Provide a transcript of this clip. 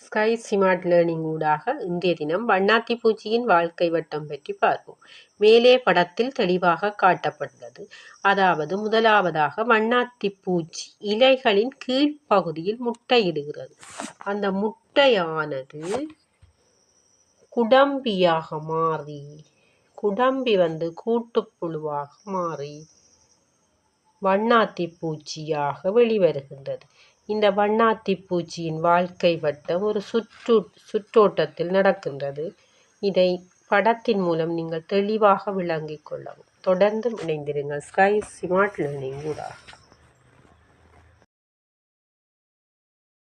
Sky smart learning ஊடாக இன்றைய தினம் வண்ணாத்தி பூச்சியின் வாழ்க்கை வட்டம் பற்றி பார்ப்போம். மேலே படத்தில் தெளிவாக காட்டப்பட்டுள்ளது. அதாவது முதலாவதாக வண்ணாத்தி பூச்சி இலைகளின் கீழ்ப்பகுதியில் முட்டையிடுகிறது. அந்த முட்டையானது குடம்பியாக மாறி குடம்பி கூட்டுப்புழுவாக மாறி வண்ணாத்தி பூச்சியாக வெளிவருகின்றது. இந்த வண்ணாத்தி பூச்சியின் வாழ்க்கை வட்டம் ஒரு சுற்றோட்டத்தில் நடக்கின்றது. இதை படத்தின் மூலம் நீங்கள் தெளிவாக விளங்கிக் கொள்ளவும். தொடர்ந்து இணைந்திருங்கள் ஸ்கை ஸ்மார்ட் லேர்னிங் ஊடாக.